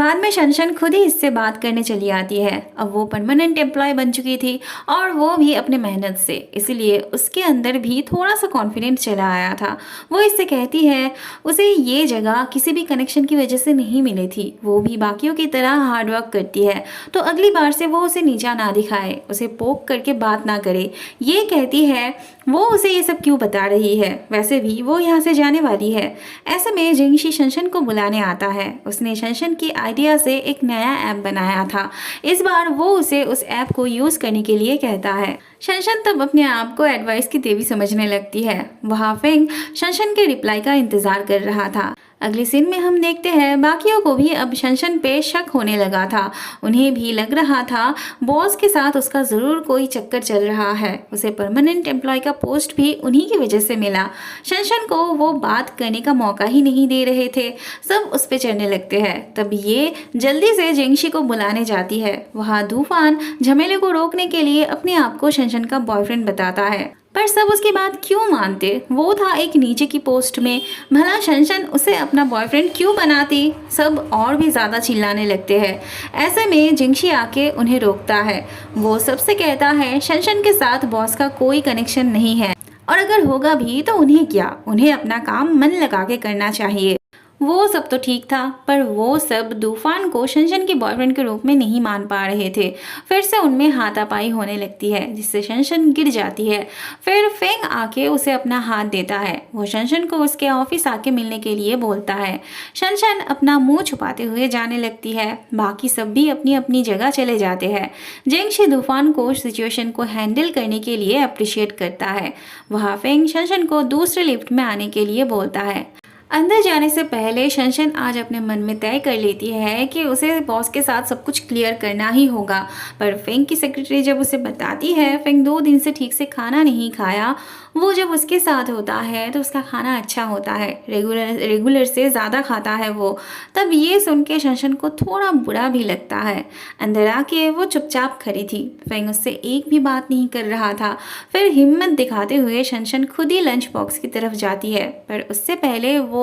बाद में शनशन खुद ही इससे बात करने चली आती है। अब वो परमानेंट एम्प्लॉय बन चुकी थी और वो भी अपने मेहनत से, इसीलिए उसके अंदर भी थोड़ा सा कॉन्फिडेंस चला आया था। वो इससे कहती है उसे ये जगह किसी भी कनेक्शन की वजह से नहीं मिली थी, वो भी बाकियों की तरह हार्डवर्क करती है, तो अगली बार से वो उसे नीचा ना दिखाए, उसे पोक करके बात ना करे। ये कहती है वो उसे ये सब क्यों बता रही है, वैसे भी वो यहाँ से जाने वाली है। ऐसे में जिंगशी शनशन को बुलाने आता है। उसने शनशन की आइडिया से एक नया ऐप बनाया था। इस बार वो उसे उस ऐप को यूज़ करने के लिए कहता है। शनशन तब अपने आप को एडवाइस की देवी समझने लगती है। वहाँ फेंग शनशन के रिप्लाई का इंतज़ार कर रहा था। अगले सीन में हम देखते हैं बाकियों को भी अब शनशन पे शक होने लगा था। उन्हें भी लग रहा था बॉस के साथ उसका ज़रूर कोई चक्कर चल रहा है। उसे परमानेंट एम्प्लॉय का पोस्ट भी उन्हीं की वजह से मिला। शनशन को वो बात करने का मौका ही नहीं दे रहे थे, सब उस पे चढ़ने लगते हैं। तब ये जल्दी से जिंगशी को बुलाने जाती है। वहाँ तूफान झमेले को रोकने के लिए अपने आप को शनशन का बॉयफ्रेंड बताता है, पर सब उसकी बात क्यों मानते। वो था एक नीचे की पोस्ट में, भला शनशन उसे अपना बॉयफ्रेंड क्यों बनाती। सब और भी ज़्यादा चिल्लाने लगते हैं। ऐसे में जिंगशी आके उन्हें रोकता है। वो सबसे कहता है शनशन के साथ बॉस का कोई कनेक्शन नहीं है, और अगर होगा भी तो उन्हें क्या, उन्हें अपना काम मन लगा के करना चाहिए। वो सब तो ठीक था, पर वो सब तूफान को शनशन के बॉयफ्रेंड के रूप में नहीं मान पा रहे थे। फिर से उनमें हाथापाई होने लगती है, जिससे शनशन गिर जाती है। फिर फेंग आके उसे अपना हाथ देता है। वो शनशन को उसके ऑफिस आके मिलने के लिए बोलता है। शनशन अपना मुंह छुपाते हुए जाने लगती है। बाकी सब भी अपनी अपनी जगह चले जाते हैं। जिंगशी तूफान को सिचुएशन को हैंडल करने के लिए अप्रिशिएट करता है। वहाँ फेंग शनशन को दूसरे लिफ्ट में आने के लिए बोलता है। अंदर जाने से पहले शनशन आज अपने मन में तय कर लेती है कि उसे बॉस के साथ सब कुछ क्लियर करना ही होगा। पर फेंग की सेक्रेटरी जब उसे बताती है फेंग 2 दिन से ठीक से खाना नहीं खाया, वो जब उसके साथ होता है तो उसका खाना अच्छा होता है, रेगुलर से ज़्यादा खाता है वो। तब ये सुन के शनशन को थोड़ा बुरा भी लगता है। अंदर आके वो चुपचाप खड़ी थी। फेंग उससे एक भी बात नहीं कर रहा था। फिर हिम्मत दिखाते हुए शनशन खुद ही लंच बॉक्स की तरफ जाती है, पर उससे पहले वो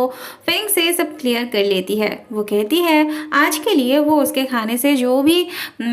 फेंग से सब क्लियर कर लेती है। वो कहती है आज के लिए वो उसके खाने से जो भी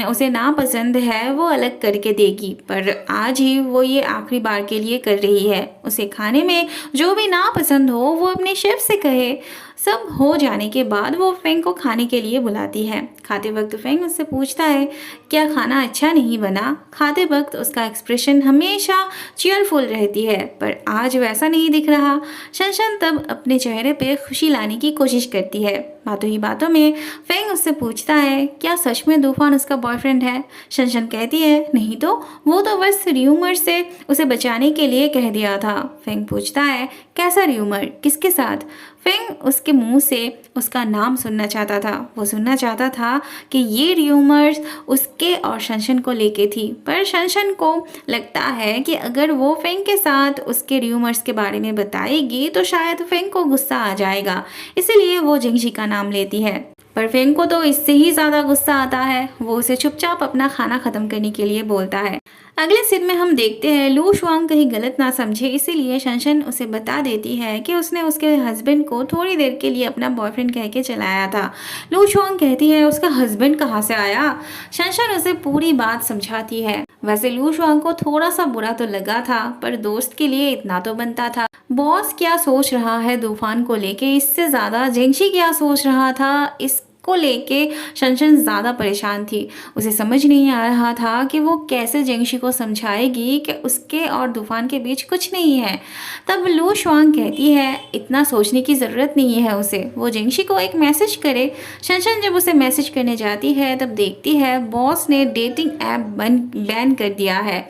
उसे नापसंद है वो अलग करके देगी, पर आज ही वो ये आखिरी बार के लिए कर रही है। उसे खाने में जो भी नापसंद हो वो अपने शेफ से कहे। सब हो जाने के बाद वो फेंग को खाने के लिए बुलाती है। खाते वक्त फेंग उससे पूछता है क्या खाना अच्छा नहीं बना। खाते वक्त उसका एक्सप्रेशन हमेशा चीयरफुल रहती है, पर आज वैसा नहीं दिख रहा। शनशन तब अपने चेहरे पे खुशी लाने की कोशिश करती है। बातों ही बातों में फेंग उससे पूछता है क्या सच में तूफान उसका बॉयफ्रेंड है। शनशन कहती है नहीं तो, वो तो बस र्यूमर से उसे बचाने के लिए कह दिया था। फेंग पूछता है कैसा र्यूमर, किसके साथ। फेंग उसके मुंह से उसका नाम सुनना चाहता था। वो सुनना चाहता था कि ये र्यूमर्स उसके और शनशन को लेके थी, पर शनशन को लगता है कि अगर वो फेंग के साथ उसके र्यूमर्स के बारे में बताएगी तो शायद फेंग को गुस्सा आ जाएगा, इसलिए वो जिंगशी का नाम लेती है। पर फेंग को तो इससे ही ज़्यादा गुस्सा आता है। वो उसे चुपचाप अपना खाना ख़त्म करने के लिए बोलता है। अगले सीन में हम देखते हैं लू शुआंग कहीं गलत ना समझे, इसीलिए शनशन उसे बता देती है कि उसने उसके हस्बैंड को थोड़ी देर के लिए अपना बॉयफ्रेंड कह के चलाया था। लू शुआंग कहती है उसका हस्बैंड कहाँ से आया। शनशन उसे पूरी बात समझाती है। वैसे लू शुआंग को थोड़ा सा बुरा तो लगा था, पर दोस्त के लिए इतना तो बनता था। बॉस क्या सोच रहा है तूफान को लेके, इससे ज़्यादा जिंगशी क्या सोच रहा था इसको लेके शनशन ज़्यादा परेशान थी। उसे समझ नहीं आ रहा था कि वो कैसे जिंगशी को समझाएगी कि उसके और तूफान के बीच कुछ नहीं है। तब लू शुआंग कहती है इतना सोचने की ज़रूरत नहीं है उसे, वो जिंगशी को एक मैसेज करे। शनशन जब उसे मैसेज करने जाती है तब देखती है बॉस ने डेटिंग ऐप बैन कर दिया है।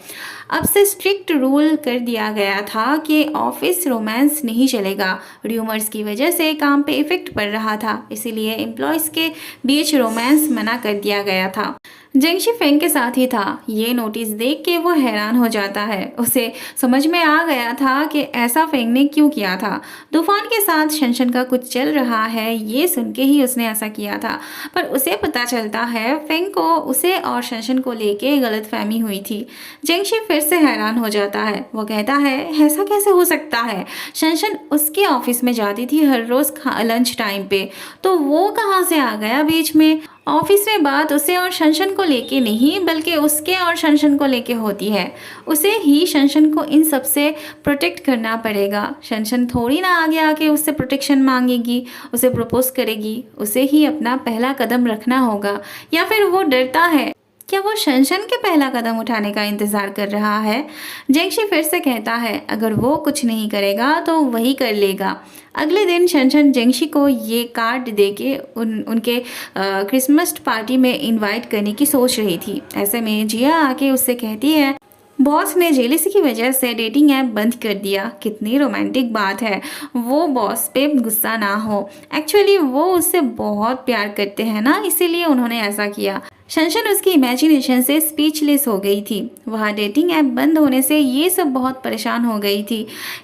अब से स्ट्रिक्ट रूल कर दिया गया था कि ऑफिस रोमांस नहीं चलेगा। र्यूमर्स की वजह से काम पे इफेक्ट पड़ रहा था, इसीलिए एम्प्लॉयज़ के बीच रोमांस मना कर दिया गया था। जेंगशी फेंग के साथ ही था। ये नोटिस देख के वो हैरान हो जाता है। उसे समझ में आ गया था कि ऐसा फेंग ने क्यों किया था। तूफान के साथ शनशन का कुछ चल रहा है, ये सुन के ही उसने ऐसा किया था। पर उसे पता चलता है फेंग को उसे और शनशन को लेके गलतफहमी हुई थी। जेंगशी फिर से हैरान हो जाता है। वो कहता है ऐसा कैसे हो सकता है। शनशन उसके ऑफिस में जाती थी हर रोज लंच टाइम पे, तो वो कहाँ से आ गया बीच में। ऑफिस में बात उसे और शनशन को लेके नहीं बल्कि उसके और शनशन को लेके होती है। उसे ही शनशन को इन सब से प्रोटेक्ट करना पड़ेगा। शनशन थोड़ी ना आगे आके उससे प्रोटेक्शन मांगेगी, उसे प्रपोज करेगी। उसे ही अपना पहला कदम रखना होगा। या फिर वो डरता है, क्या वो शनशन के पहला कदम उठाने का इंतजार कर रहा है। जेंगशी फिर से कहता है अगर वो कुछ नहीं करेगा तो वही कर लेगा। अगले दिन शनशन जेंगशी को ये कार्ड देके उनके क्रिसमस पार्टी में इनवाइट करने की सोच रही थी। ऐसे में जिया आके उससे कहती है बॉस ने जेलिसी की वजह से डेटिंग ऐप बंद कर दिया। कितनी रोमांटिक बात है। वो बॉस पे गुस्सा ना हो, एक्चुअली वो उससे बहुत प्यार करते हैं ना, इसीलिए उन्होंने ऐसा किया। शनशन उसकी इमेजिनेशन से स्पीचलेस हो गई थी। वह डेटिंग ऐप बंद होने से ये सब बहुत परेशान हो गई थी।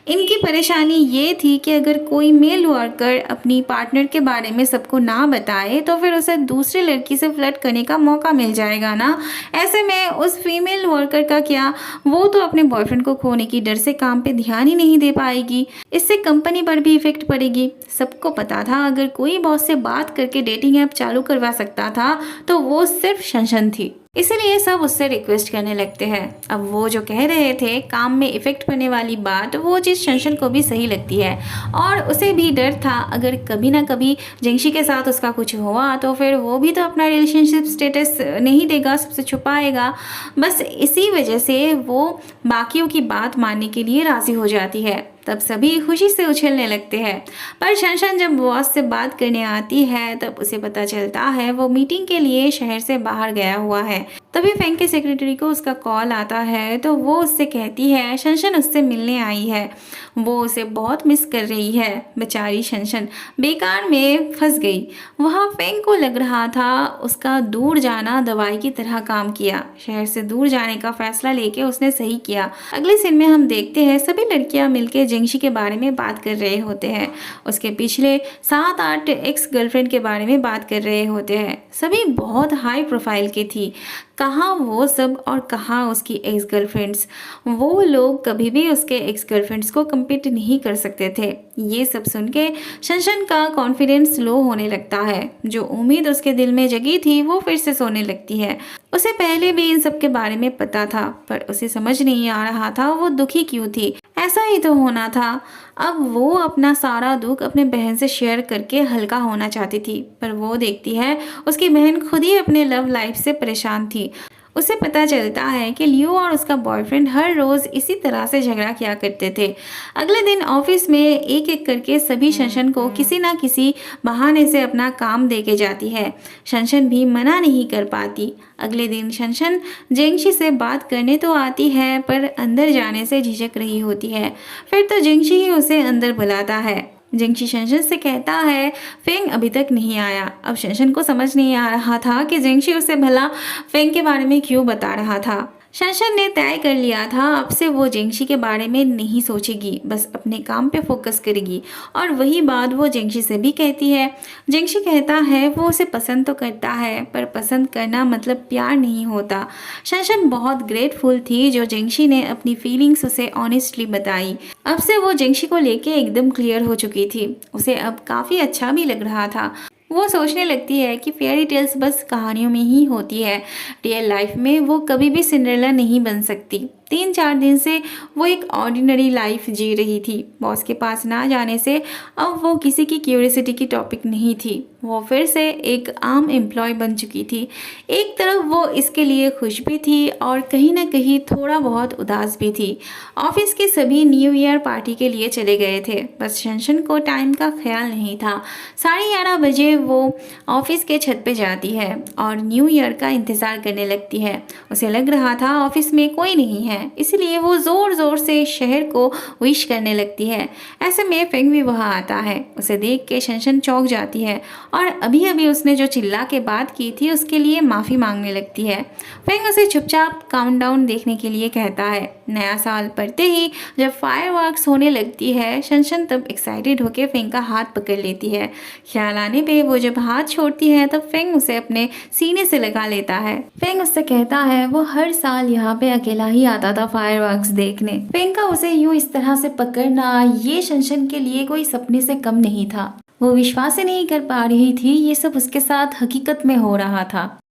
इनकी परेशानी ये थी कि अगर कोई मेल वर्कर अपनी पार्टनर के बारे में सबको ना बताए तो फिर उसे दूसरे लड़की से फ्लर्ट करने का मौका मिल जाएगा ना। ऐसे में उस फीमेल वर्कर का क्या, वो तो अपने बॉयफ्रेंड को खोने की डर से काम पे ध्यान ही नहीं दे पाएगी। इससे कंपनी पर भी इफेक्ट पड़ेगी। सबको पता था अगर कोई बॉस से बात करके डेटिंग ऐप चालू करवा सकता था तो वो सिर्फ शनशन थी। इसीलिए सब उससे रिक्वेस्ट करने लगते हैं। अब वो जो कह रहे थे काम में इफेक्ट पड़ने वाली बात, वो चीज़ शनशन को भी सही लगती है और उसे भी डर था अगर कभी ना कभी जेंगशी के साथ उसका कुछ हुआ तो फिर वो भी तो अपना रिलेशनशिप स्टेटस नहीं देगा, सबसे छुपाएगा। बस इसी वजह से वो बाकियों की बात मानने के लिए राजी हो जाती है। तब सभी खुशी से उछलने लगते हैं। पर शनशन जब बॉस से बात करने आती है तब उसे पता चलता है वो मीटिंग के लिए शहर से बाहर गया हुआ है। तभी फेंग के सेक्रेटरी को उसका कॉल आता है तो वो उससे कहती है शनशन उससे मिलने आई है, वो उसे बहुत मिस कर रही है। बेचारी शनशन बेकार में फंस गई। वहाँ फेंग को लग रहा था उसका दूर जाना दवाई की तरह काम किया। शहर से दूर जाने का फैसला लेके उसने सही किया। अगले सीन में हम देखते हैं सभी लड़कियां मिलकर जेंगशी के बारे में बात कर रहे होते हैं। उसके पिछले 7-8 एक्स गर्लफ्रेंड के बारे में बात कर रहे होते हैं। सभी बहुत हाई प्रोफाइल की थी। कहाँ वो सब और कहाँ उसकी एक्स गर्लफ्रेंड्स। वो लोग कभी भी उसके एक्स गर्लफ्रेंड्स को कम्पीट नहीं कर सकते थे। ये सब सुन के शनशन का कॉन्फिडेंस लो होने लगता है। जो उम्मीद उसके दिल में जगी थी वो फिर से सोने लगती है। उसे पहले भी इन सब के बारे में पता था पर उसे समझ नहीं आ रहा था वो दुखी क्यों थी। ऐसा ही तो होना था। अब वो अपना सारा दुख अपने बहन से शेयर करके हल्का होना चाहती थी पर वो देखती है उसकी बहन खुद ही अपने लव लाइफ से परेशान थी। उसे पता चलता है कि लियो और उसका बॉयफ्रेंड हर रोज इसी तरह से झगड़ा किया करते थे। अगले दिन ऑफिस में एक एक करके सभी शनशन को किसी ना किसी बहाने से अपना काम दे के जाती है। शनशन भी मना नहीं कर पाती। अगले दिन शनशन जेंगशी से बात करने तो आती है पर अंदर जाने से झिझक रही होती है। फिर तो जेंगशी ही उसे अंदर बुलाता है। जेंगशी शनशन से कहता है फेंग अभी तक नहीं आया। अब शनशन को समझ नहीं आ रहा था कि जेंगशी उसे भला फेंग के बारे में क्यों बता रहा था। शनशन ने तय कर लिया था अब से वो जेंगशी के बारे में नहीं सोचेगी, बस अपने काम पे फोकस करेगी। और वही बात वो जेंगशी से भी कहती है। जेंगशी कहता है वो उसे पसंद तो करता है पर पसंद करना मतलब प्यार नहीं होता। शनशन बहुत ग्रेटफुल थी जो जेंगशी ने अपनी फीलिंग्स उसे ऑनेस्टली बताई। अब से वो जेंगशी को लेके एकदम क्लियर हो चुकी थी। उसे अब काफ़ी अच्छा भी लग रहा था। वो सोचने लगती है कि फेयरी टेल्स बस कहानियों में ही होती है, रियल लाइफ में वो कभी भी सिंड्रेला नहीं बन सकती। 3-4 दिन से वो एक ऑर्डिनरी लाइफ जी रही थी। बॉस के पास ना जाने से अब वो किसी की क्यूरियोसिटी की टॉपिक नहीं थी। वो फिर से एक आम एम्प्लॉय बन चुकी थी। एक तरफ वो इसके लिए खुश भी थी और कहीं ना कहीं थोड़ा बहुत उदास भी थी। ऑफिस के सभी न्यू ईयर पार्टी के लिए चले गए थे, बस शनशन को टाइम का ख्याल नहीं था। 11:30 बजे वो ऑफिस के छत पे जाती है और न्यू ईयर का इंतज़ार करने लगती है। उसे लग रहा था ऑफिस में कोई नहीं है। हैं, इसलिए वो जोर जोर से शहर को विश करने लगती है। ऐसे में फेंग भी वहाँ आता है। उसे देख के शनशन चौंक जाती है और अभी अभी उसने जो चिल्ला के बात की थी उसके लिए माफ़ी मांगने लगती है। फेंग उसे चुपचाप काउंटडाउन देखने के लिए कहता है। नया साल पड़ते ही जब फायरवर्क्स होने लगती है, शनशन तब एक्साइटेड होकर फेंग का हाथ पकड़ लेती है। ख्याल आने पे वो जब हाथ छोड़ती है तब फेंग उसे अपने सीने से लगा लेता है। फेंग उससे कहता है वो हर साल यहाँ पे अकेला ही आता था फायरवर्क्स देखने। फेंग का उसे यूं इस तरह से पकड़ना ये शनशन के लिए कोई सपने से कम नहीं था। वो विश्वास ही नहीं कर पा रही थी ये सब उसके साथ हकीकत में हो रहा था।